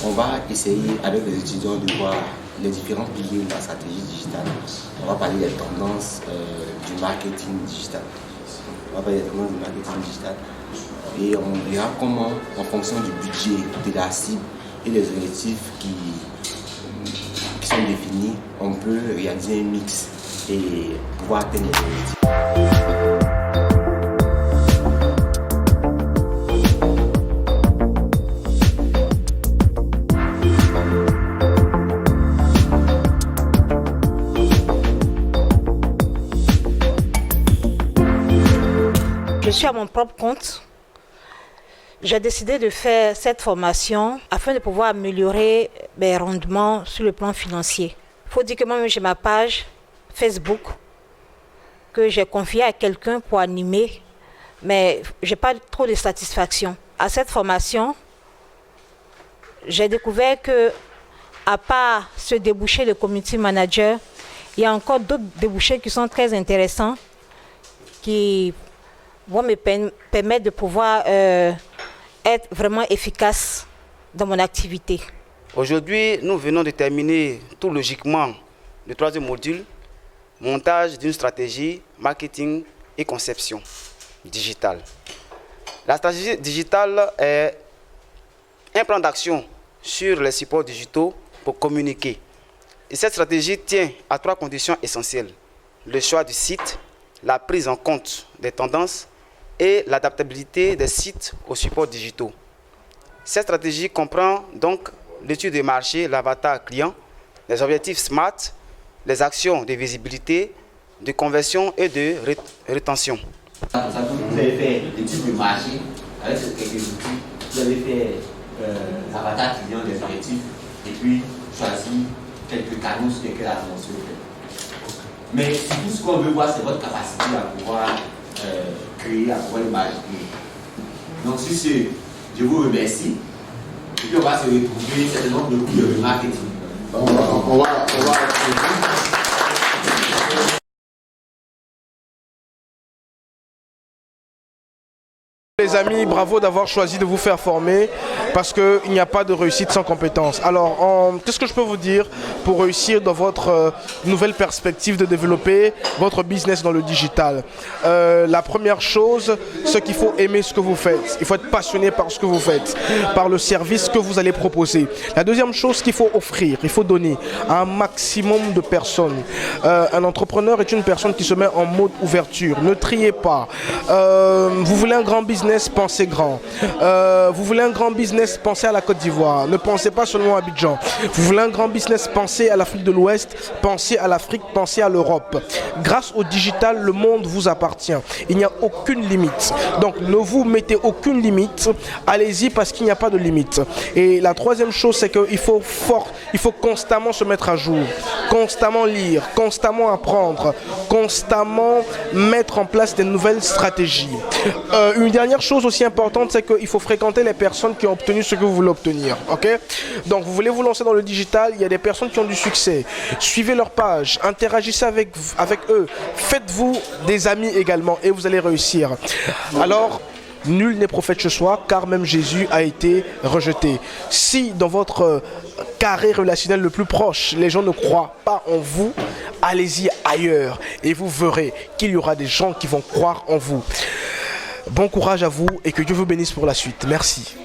on va essayer avec les étudiants de voir les différents piliers de la stratégie digitale. On va parler des tendances du marketing digital. Et on verra comment, en fonction du budget, de la cible et des objectifs qui sont définis, on peut réaliser un mix et pouvoir atteindre les objectifs. Je suis à mon propre compte. J'ai décidé de faire cette formation afin de pouvoir améliorer mes rendements sur le plan financier. Il faut dire que moi-même j'ai ma page Facebook que j'ai confiée à quelqu'un pour animer, mais je n'ai pas trop de satisfaction. À cette formation, j'ai découvert que, à part ce débouché de community manager, il y a encore d'autres débouchés qui sont très intéressants, qui vont me permettre de pouvoir être vraiment efficace dans mon activité. Aujourd'hui, nous venons de terminer tout logiquement le 3e module, montage d'une stratégie, marketing et conception digitale. La stratégie digitale est un plan d'action sur les supports digitaux pour communiquer. Et cette stratégie tient à 3 conditions essentielles: le choix du site, la prise en compte des tendances et l'adaptabilité des sites aux supports digitaux. Cette stratégie comprend donc l'étude des marchés, l'avatar client, les objectifs SMART, les actions de visibilité, de conversion et de rétention. Vous avez fait l'étude du marché avec quelques outils. Vous avez fait l'avatar client, des objectifs, et puis choisi quelques canaux sur lesquels annoncer. Mais tout ce qu'on veut voir, c'est votre capacité à pouvoir créer, à pouvoir imaginer. Donc sur ce, je vous remercie. Et puis on va se retrouver certainement le coup de marketing. On va Les amis, bravo d'avoir choisi de vous faire former parce qu'il n'y a pas de réussite sans compétence. Alors, qu'est-ce que je peux vous dire pour réussir dans votre nouvelle perspective de développer votre business dans le digital? La première chose, c'est qu'il faut aimer ce que vous faites. Il faut être passionné par ce que vous faites, par le service que vous allez proposer. La deuxième chose qu'il faut offrir, il faut donner à un maximum de personnes. Un entrepreneur est une personne qui se met en mode ouverture. Ne triez pas. Vous voulez un grand business, pensez grand. Vous voulez un grand business, pensez à la Côte d'Ivoire. Ne pensez pas seulement à Abidjan. Vous voulez un grand business, pensez à l'Afrique de l'Ouest, pensez à l'Afrique, pensez à l'Europe. Grâce au digital, le monde vous appartient. Il n'y a aucune limite. Donc ne vous mettez aucune limite. Allez-y parce qu'il n'y a pas de limite. Et la troisième chose, c'est qu'il faut constamment se mettre à jour, constamment lire, constamment apprendre, constamment mettre en place des nouvelles stratégies. Une dernière chose aussi importante, c'est qu'il faut fréquenter les personnes qui ont obtenu ce que vous voulez obtenir. Okay? Donc vous voulez vous lancer dans le digital, il y a des personnes qui ont du succès. Suivez leur page, interagissez avec eux, faites-vous des amis également et vous allez réussir. Alors, nul n'est prophète chez soi, car même Jésus a été rejeté. Si dans votre carré relationnel le plus proche, les gens ne croient pas en vous, allez-y ailleurs et vous verrez qu'il y aura des gens qui vont croire en vous. Bon courage à vous et que Dieu vous bénisse pour la suite. Merci.